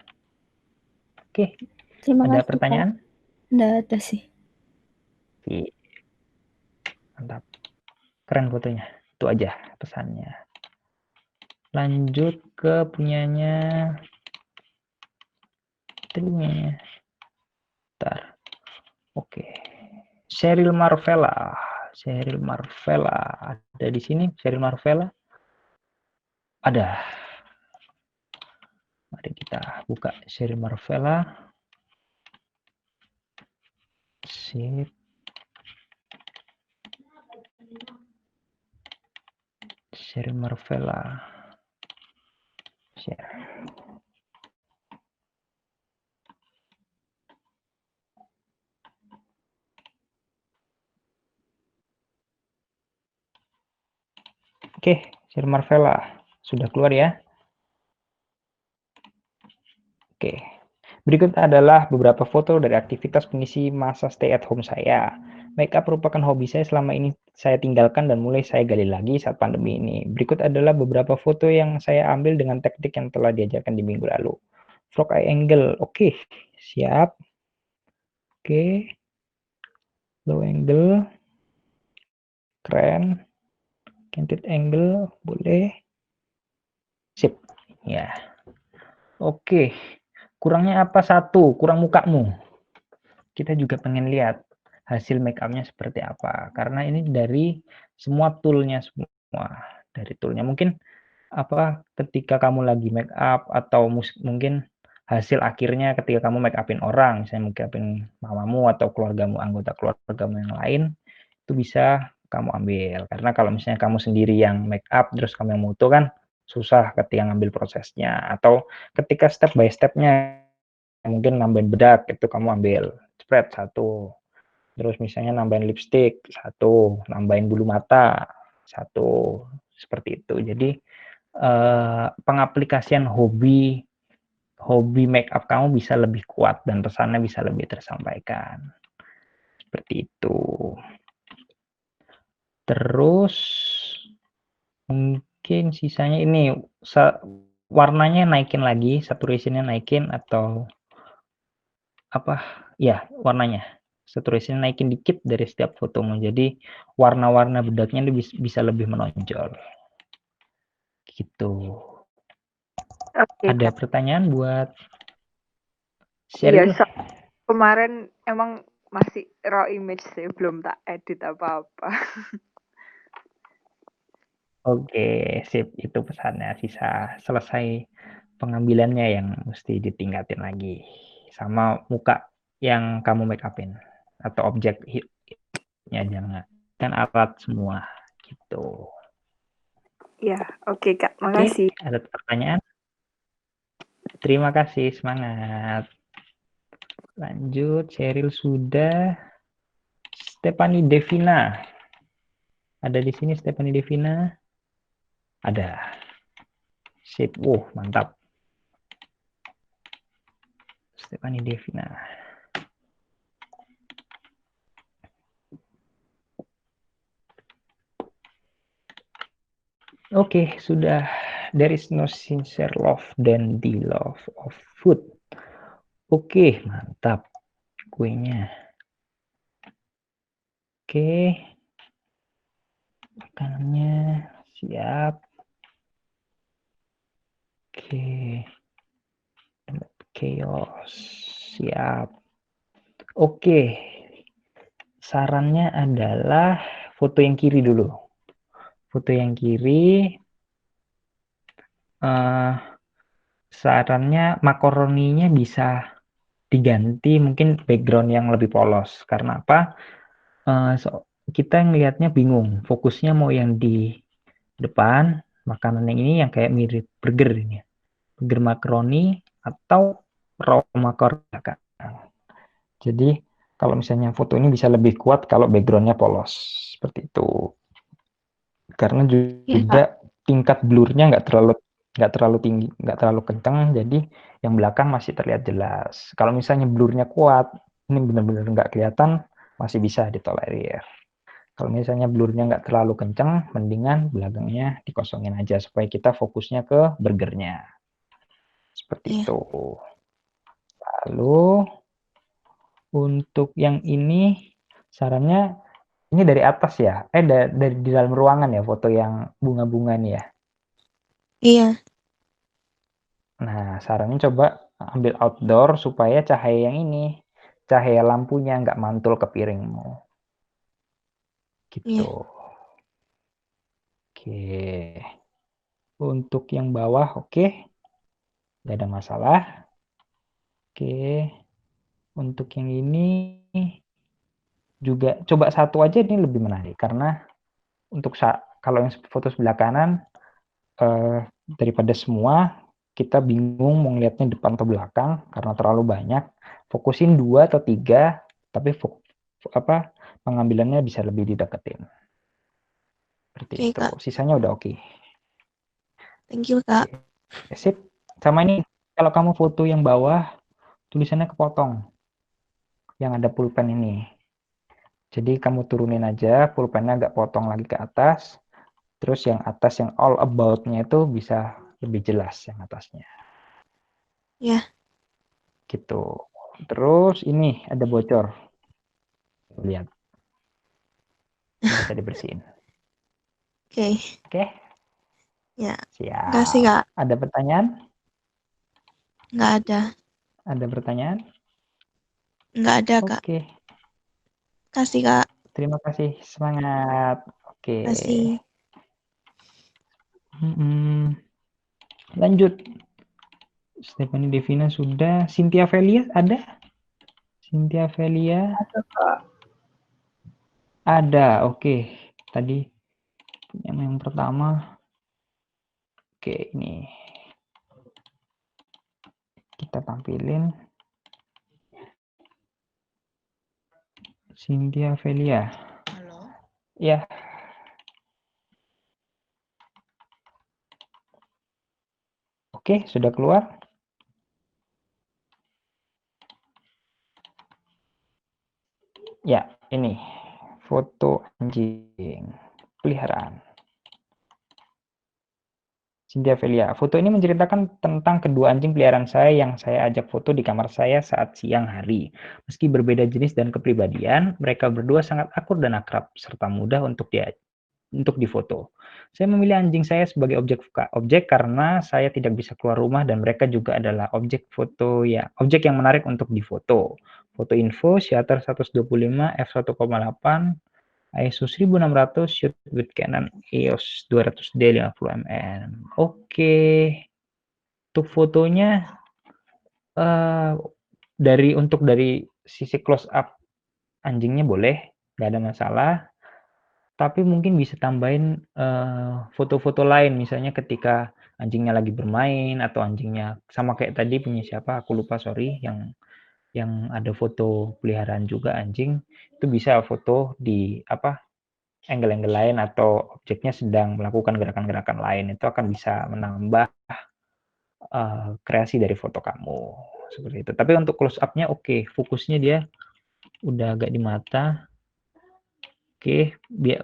Oke.
Terima
Ada
kasih,
pertanyaan?
Nggak ada sih.
Oke. Mantap. Keren fotonya. Itu aja pesannya. Lanjut ke punyanya. Bentar. Oke. Sheryl Marvella. Ada di sini Sheryl Marvella? Ada. Mari kita buka Sheryl Marvella. Sip. Sheryl Marvella. Share. Oke, Sheryl Marvella sudah keluar ya. Oke. Berikut adalah beberapa foto dari aktivitas pengisi masa stay at home saya. Makeup merupakan hobi saya selama ini saya tinggalkan dan mulai saya gali lagi saat pandemi ini. Berikut adalah beberapa foto yang saya ambil dengan teknik yang telah diajarkan di minggu lalu. Frog eye angle, oke, siap. Oke, low angle, keren. Canted angle, boleh. Sip, ya. Oke, kurangnya apa? Satu, kurang mukamu. Kita juga pengen lihat hasil make up-nya seperti apa. Karena ini dari semua tool-nya semua. Dari tool-nya. Mungkin apa ketika kamu lagi make up atau mungkin hasil akhirnya ketika kamu make upin orang, misalnya make upin mamamu atau keluargamu, anggota keluargamu yang lain, itu bisa kamu ambil. Karena kalau misalnya kamu sendiri yang make up terus kamu yang foto kan susah ketika ngambil prosesnya, atau ketika step by step-nya mungkin nambahin bedak itu kamu ambil spread satu, terus misalnya nambahin lipstick satu, nambahin bulu mata satu, seperti itu. Jadi pengaplikasian hobi make up kamu bisa lebih kuat dan pesannya bisa lebih tersampaikan. Seperti itu. Terus mungkin sisanya ini warnanya naikin lagi, saturationnya naikin atau apa? Ya, warnanya. Saturation naikin dikit dari setiap fotomu. Jadi warna-warna bedaknya bisa lebih menonjol. Gitu.
Oke,
Ada
Kak.
pertanyaan buat
Iya,
Sheryl?
kemarin emang masih raw image sih, belum tak edit apa-apa.
Oke, sip. Itu pesannya. Sisa selesai pengambilannya yang mesti ditingkatin lagi. Sama muka yang kamu make upin. Atau objeknya jangan. Kan alat semua. Gitu.
Ya, oke Kak. Makasih.
Oke, ada pertanyaan? Terima kasih, semangat. Lanjut, Sheryl sudah. Stephanie Devina. Ada di sini Stephanie Devina? Ada. Sip, mantap. Stephanie Devina. Oke, sudah. There is no sincere love than the love of food. Oke, mantap. Kuenya. Oke. Makanannya siap. Oke. Chaos. siap. Oke. Sarannya adalah foto yang kiri dulu. Foto yang kiri, sarannya makaroninya bisa diganti mungkin background yang lebih polos. Karena apa? Kita ngelihatnya bingung. Fokusnya mau yang di depan, makanan yang ini yang kayak mirip burger ini. Burger makaroni atau raw makaroni. Jadi kalau misalnya foto ini bisa lebih kuat kalau backgroundnya polos. Seperti itu. Karena juga tingkat blurnya nggak terlalu tinggi, nggak terlalu kencang, jadi yang belakang masih terlihat jelas. Kalau misalnya blurnya kuat, ini benar-benar nggak kelihatan, masih bisa ditolerir. Kalau misalnya blurnya nggak terlalu kencang, mendingan belakangnya dikosongin aja supaya kita fokusnya ke burgernya. Seperti itu. Lalu untuk yang ini sarannya ini dari atas ya? Dari di dalam ruangan ya foto yang bunga-bunga nih ya?
Iya.
Nah, sarannya coba ambil outdoor supaya cahaya yang ini, cahaya lampunya nggak mantul ke piringmu. Gitu. Oke. Untuk yang bawah, oke. Nggak ada masalah. Oke. Untuk yang ini juga coba satu aja ini lebih menarik karena untuk kalau yang foto sebelah kanan daripada semua kita bingung mau ngeliatnya depan atau belakang karena terlalu banyak. Fokusin 2 atau 3 tapi pengambilannya bisa lebih dideketin. Seperti itu.
Kak.
Sisanya udah oke.
Thank you, Kak.
Sip. Sama ini kalau kamu foto yang bawah tulisannya kepotong. Yang ada pulpen ini. Jadi kamu turunin aja pulpennya agak potong lagi ke atas. Terus yang atas yang all about-nya itu bisa lebih jelas yang atasnya.
Ya.
Gitu. Terus ini ada bocor. Lihat. Bisa dibersihin.
Oke.
Oke.
Ya.
Siap.
Makasih, Kak.
Ada pertanyaan?
Nggak ada.
Ada pertanyaan?
Nggak ada, Kak.
Oke.
Kasih, Kak.
Terima kasih. Semangat. Oke.
Kasih.
Lanjut. Stephanie Devina sudah. Cynthia Velia ada? Cynthia Velia?
Ada, Kak.
Ada. Oke. Tadi yang pertama. Oke, ini. Kita tampilin. Cynthia Velia.
Halo.
Ya. Oke, sudah keluar. Ya, ini foto anjing peliharaan. Cynthia Velia. Foto ini menceritakan tentang kedua anjing peliharaan saya yang saya ajak foto di kamar saya saat siang hari. Meski berbeda jenis dan kepribadian, mereka berdua sangat akur dan akrab, serta mudah untuk difoto. Saya memilih anjing saya sebagai objek karena saya tidak bisa keluar rumah dan mereka juga adalah objek yang menarik untuk difoto. Foto info shutter 125 f1.8 ISO 1600 shoot with Canon EOS 200D 50mm. Oke. Untuk fotonya dari sisi close up anjingnya boleh, nggak ada masalah. Tapi mungkin bisa tambahin foto-foto lain, misalnya ketika anjingnya lagi bermain atau anjingnya sama kayak tadi punya siapa aku lupa sorry yang ada foto peliharaan juga anjing itu bisa foto di angle-angle lain atau objeknya sedang melakukan gerakan-gerakan lain itu akan bisa menambah kreasi dari foto kamu seperti itu. Tapi untuk close up-nya oke, fokusnya dia udah agak di mata. Oke,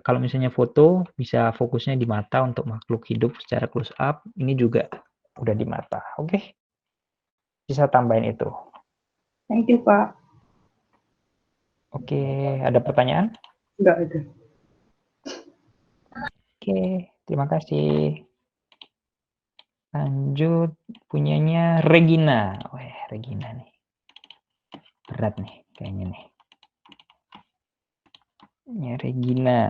kalau misalnya foto bisa fokusnya di mata untuk makhluk hidup secara close up. Ini juga udah di mata. Oke. Bisa tambahin itu.
Thank you, Pak.
Oke, ada pertanyaan?
Enggak ada.
Oke, terima kasih. Lanjut punyanya Regina. Regina nih. Berat nih kayaknya nih. Ya, Regina.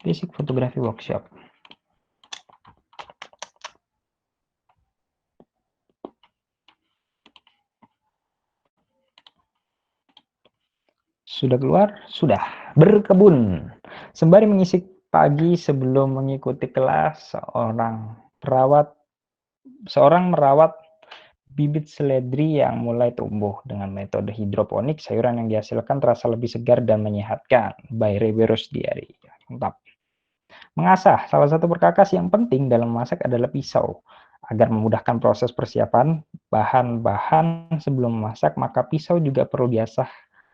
Basic Photography Workshop. Sudah keluar? Sudah. Berkebun. Sembari mengisi pagi sebelum mengikuti kelas, seorang merawat bibit seledri yang mulai tumbuh. Dengan metode hidroponik, sayuran yang dihasilkan terasa lebih segar dan menyehatkan. By Reverus Diary. Mantap. Mengasah. Salah satu perkakas yang penting dalam memasak adalah pisau. Agar memudahkan proses persiapan bahan-bahan sebelum memasak, maka pisau juga perlu diasah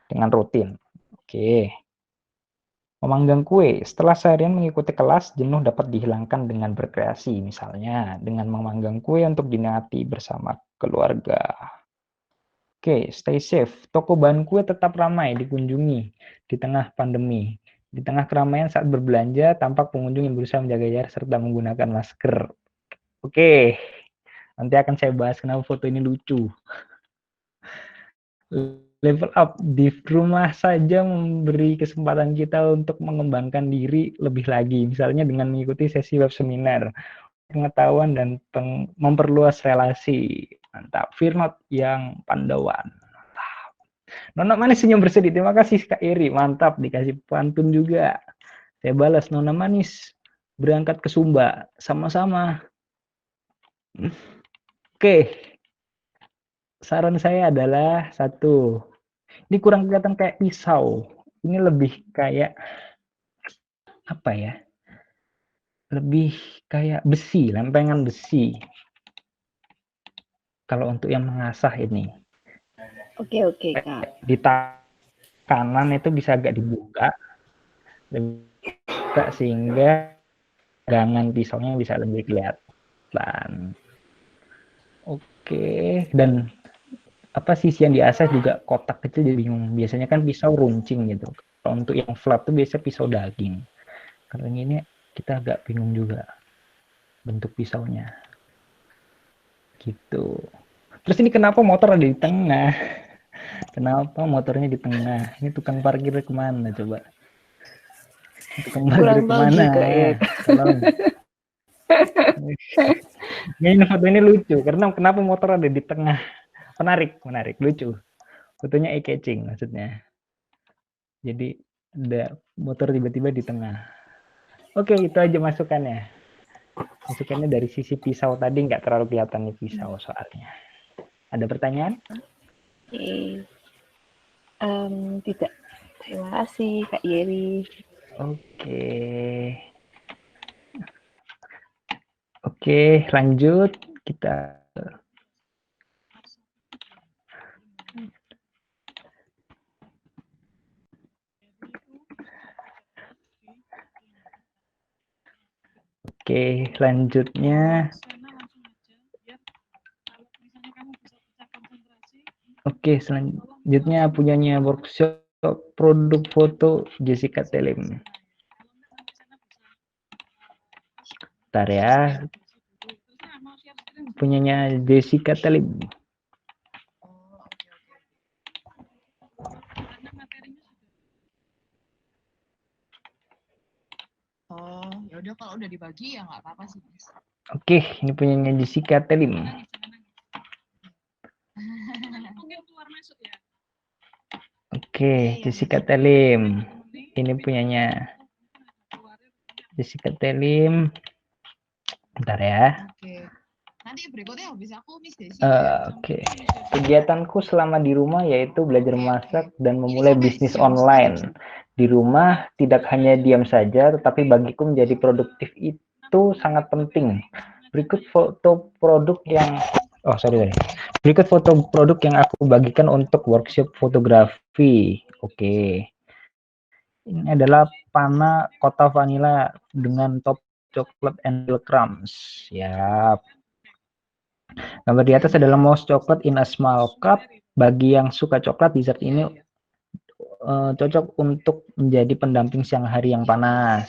dengan rutin. Oke. Memanggang kue. Setelah seharian mengikuti kelas, jenuh dapat dihilangkan dengan berkreasi. Misalnya, dengan memanggang kue untuk dinikmati bersama keluarga. Oke, stay safe. Toko bahan kue tetap ramai dikunjungi di tengah pandemi. Di tengah keramaian saat berbelanja, tampak pengunjung yang berusaha menjaga jarak serta menggunakan masker. Oke, nanti akan saya bahas kenapa foto ini lucu. Level up di rumah saja memberi kesempatan kita untuk mengembangkan diri lebih lagi, misalnya dengan mengikuti sesi web seminar, pengetahuan dan memperluas relasi. Mantap. Firnot yang Pandawan. Nona manis senyum bersedih. Terima kasih Kak Iri. Mantap, dikasih pantun juga. Saya balas, Nona manis berangkat ke Sumba. Sama-sama. Oke. Saran saya adalah satu. Ini kurang kelihatan kayak pisau. Ini lebih kayak apa ya? Lebih kayak besi, lempengan besi. Kalau untuk yang mengasah ini.
Oke, Kak.
Di kanan itu bisa agak dibuka sehingga gangan pisaunya bisa lebih kelihatan. Oke, dan apa sisi yang diasah juga kotak kecil jadi bingung. Biasanya kan pisau runcing gitu. Kalau untuk yang flat tuh biasa pisau daging. Kalau ini kita agak bingung juga bentuk pisaunya. Gitu. Terus ini kenapa motor ada di tengah? Kenapa motornya di tengah? Ini tukang parkir kemana coba? Tukang parkir kemana? Tolong. Ini foto ini lucu karena kenapa motor ada di tengah? Menarik, lucu. Fotonya eye-catching maksudnya. Jadi ada motor tiba-tiba di tengah. Oke, itu aja masukannya. Masukannya dari sisi pisau tadi nggak terlalu kelihatan nih pisau soalnya. Ada pertanyaan?
Oke. Tidak. Terima kasih Kak Yeri.
Oke, lanjut kita. Oke, selanjutnya. Oke, selanjutnya punyanya workshop produk foto Jessica Telim. Bentar ya. Punyanya Jessica Telim.
Oh, ya udah kalau udah dibagi ya nggak apa-apa sih, Mas.
Oke, ini punyanya Jessica Telim. Oke, Jessica Telim. Ini punyanya Jessica Telim. Bentar ya.
Oke. Nanti berikutnya habis aku Miss Desi.
Oke. Kegiatanku selama di rumah yaitu belajar masak dan memulai bisnis online. Di rumah tidak hanya diam saja, tetapi bagiku menjadi produktif itu sangat penting. Berikut foto produk yang Berikut foto produk yang aku bagikan untuk workshop fotografi. Oke. Ini adalah panah kotak vanilla dengan top coklat and crumbs. Siap. Gambar di atas adalah mouse coklat in a small cup. Bagi yang suka coklat, dessert ini cocok untuk menjadi pendamping siang hari yang panas.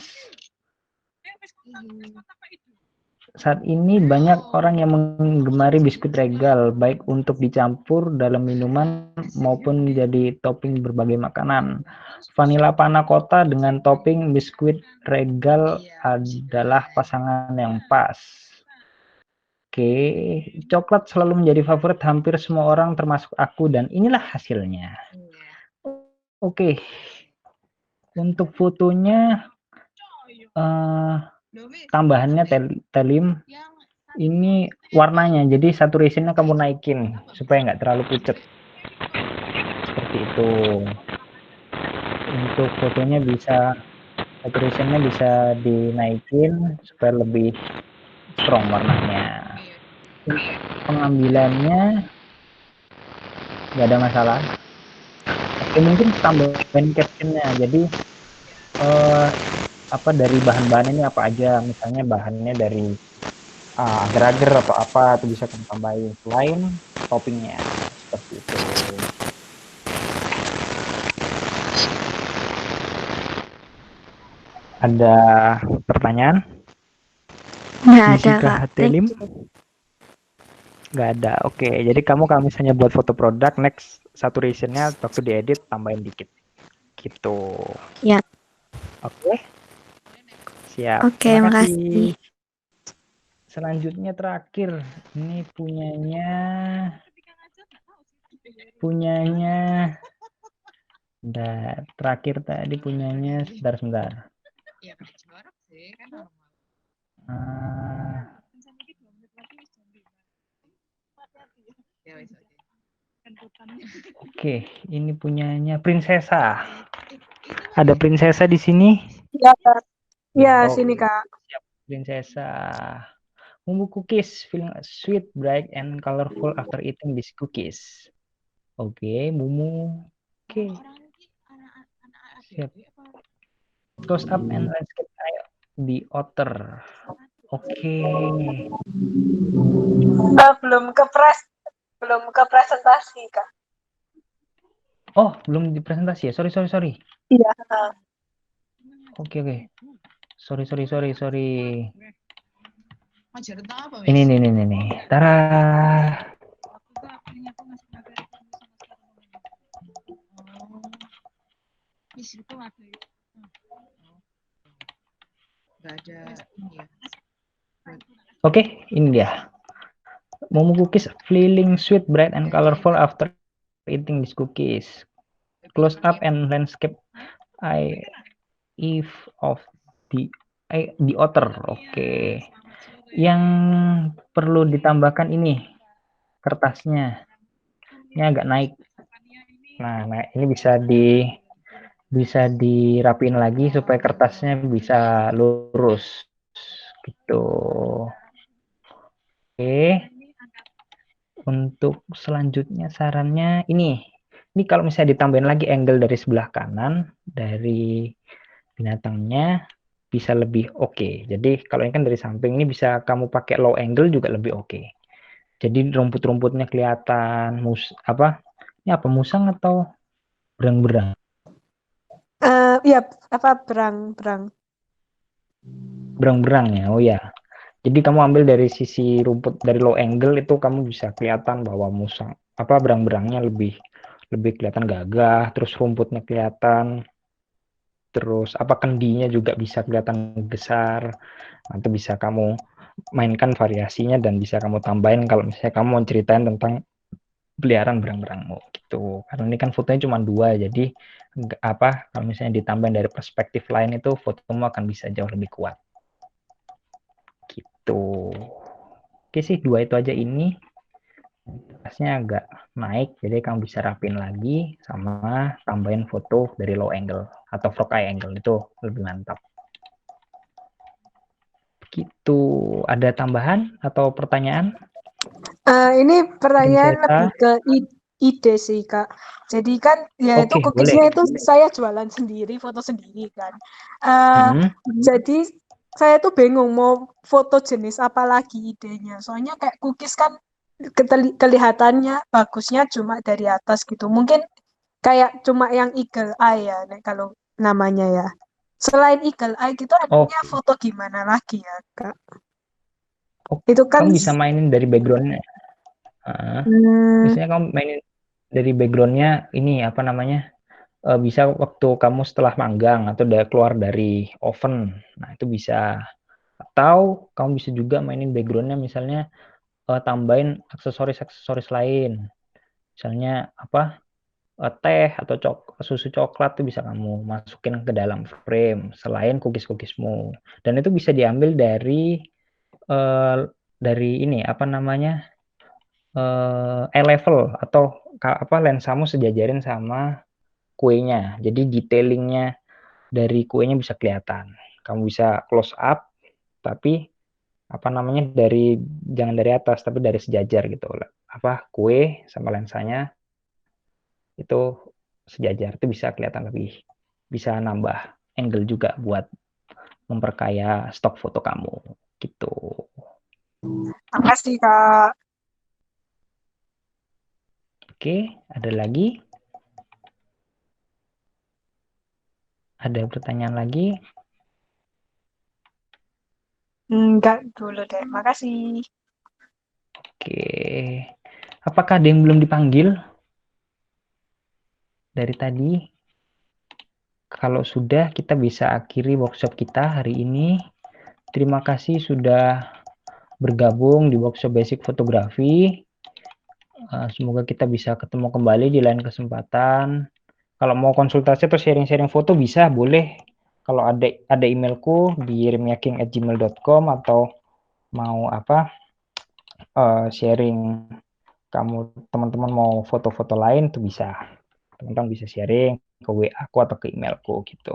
saat ini banyak orang yang menggemari biskuit Regal, baik untuk dicampur dalam minuman maupun jadi topping berbagai makanan. Vanilla panna cotta dengan topping biskuit Regal adalah pasangan yang pas. Oke, coklat selalu menjadi favorit hampir semua orang termasuk aku dan inilah hasilnya. Oke, untuk fotonya tambahannya telim ini warnanya, jadi saturationnya kamu naikin supaya nggak terlalu pucat seperti itu. Untuk fotonya bisa saturationnya bisa dinaikin supaya lebih strong warnanya. Pengambilannya nggak ada masalah. Oke, mungkin tambahin captionnya, jadi apa dari bahan-bahan ini apa aja, misalnya bahannya dari agar-agar atau apa, itu bisa kamu tambahin selain toppingnya seperti itu. Ada pertanyaan?
Nggak ada,
Jessica
Kak.
Hatelim?
Thank you.
Nggak ada. Oke, jadi kamu kalau misalnya buat foto produk, next saturationnya waktu diedit tambahin dikit gitu.
Ya.
Oke, siap.
Oke,
Terima
makasih.
kasih. Selanjutnya terakhir, ini punyanya terakhir tadi punyanya sebentar. Oke, ini punyanya Prinsesa. Ada Prinsesa di sini?
Ya, Kak. Ya,
Oh,
sini, Kak.
siap, Prinsesa. Bumbu cookies feeling sweet, bright, and colorful after eating these cookies. Oke, bumbu. Oke. Siap. Close up and landscape the otter. Oke.
Belum ke presentasi, Kak.
Oh, belum di presentasi ya? Sorry.
Iya.
Oke. Sorry. Ini. Tara. Oke, ini dia. Momo cookies feeling sweet, bright, and colorful after eating these cookies. Close up and landscape eye of the otter. Oke. Yang perlu ditambahkan ini kertasnya. Ini agak naik. Nah, ini bisa dirapiin lagi supaya kertasnya bisa lurus gitu. Oke. Untuk selanjutnya sarannya ini kalau misalnya ditambahin lagi angle dari sebelah kanan dari binatangnya bisa lebih oke. Jadi kalau ini kan dari samping, ini bisa kamu pakai low angle juga lebih oke. Jadi rumput-rumputnya kelihatan ini apa musang atau berang-berang?
Iya, berang.
Berang-berang ya. Oh ya. Jadi kamu ambil dari sisi rumput dari low angle itu kamu bisa kelihatan bahwa berang-berangnya lebih kelihatan gagah, terus rumputnya kelihatan, terus kendinya juga bisa kelihatan besar. Nanti bisa kamu mainkan variasinya dan bisa kamu tambahin kalau misalnya kamu mau ceritain tentang peliharaan berang-berangmu gitu. Karena ini kan fotonya cuma 2, jadi kalau misalnya ditambahin dari perspektif lain itu fotomu akan bisa jauh lebih kuat. Gitu. Oke sih, 2 itu aja ini. Kertasnya agak naik, jadi kamu bisa rapin lagi sama tambahin foto dari low angle atau frog eye angle, itu lebih mantap. Gitu. Ada tambahan atau pertanyaan?
Ini pertanyaan
Prinsesa.
lebih ke ide sih, Kak. Jadi kan ya itu
Oke,
cookiesnya
boleh.
itu saya jualan sendiri, foto sendiri kan. Jadi saya tuh bingung mau foto jenis apa lagi idenya. Soalnya kayak cookies kan kelihatannya bagusnya cuma dari atas gitu. Mungkin kayak cuma yang eagle eye ya kalau namanya ya. Selain eagle eye gitu adanya foto gimana lagi ya, Kak? Itu kan
Kamu bisa mainin dari background-nya. Misalnya kamu mainin dari background-nya ini apa namanya? Bisa waktu kamu setelah manggang atau udah keluar dari oven. Nah, itu bisa. Atau kamu bisa juga mainin background-nya misalnya tambahin aksesoris-aksesoris lain. Misalnya apa? Teh atau susu coklat tuh bisa kamu masukin ke dalam frame selain cookies-cookiesmu. Dan itu bisa diambil dari ini apa namanya? Eye level atau apa lensamu sejajarin sama kuenya. Jadi detailingnya dari kuenya bisa kelihatan. Kamu bisa close up, tapi apa namanya jangan dari atas, tapi dari sejajar gitu. Apa kue sama lensanya itu sejajar, itu bisa kelihatan lebih, bisa nambah angle juga buat memperkaya stok foto kamu gitu.
Makasih Kak.
Oke, ada lagi? Ada pertanyaan lagi?
Enggak dulu deh, makasih.
Oke, apakah ada yang belum dipanggil dari tadi? Kalau sudah, kita bisa akhiri workshop kita hari ini. Terima kasih sudah bergabung di workshop basic fotografi. Semoga kita bisa ketemu kembali di lain kesempatan. Kalau mau konsultasi atau sharing-sharing foto bisa, boleh. Kalau ada emailku di rimyaking@gmail.com atau mau sharing teman-teman mau foto-foto lain tuh bisa. Teman-teman bisa sharing ke WA aku atau ke emailku gitu.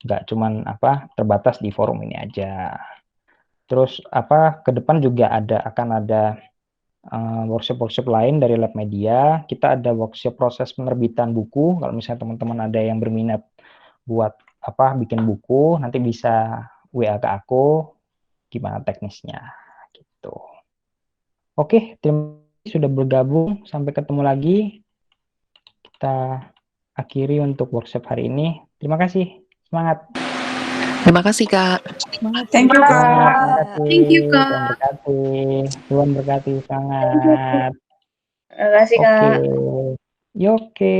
Nggak cuman terbatas di forum ini aja. Terus ke depan juga akan ada workshop-workshop lain dari Lab Media. Kita ada workshop proses penerbitan buku. Kalau misalnya teman-teman ada yang berminat buat bikin buku, nanti bisa WA ke aku gimana teknisnya gitu. Oke, terima kasih sudah bergabung. Sampai ketemu lagi. Kita akhiri untuk workshop hari ini. Terima kasih. Semangat.
Terima kasih, Kak.
Thank you, Kak.
Thank you, Kak.
Tuhan berkati. Tuhan berkati sangat.
Terima kasih Kak.
Oke.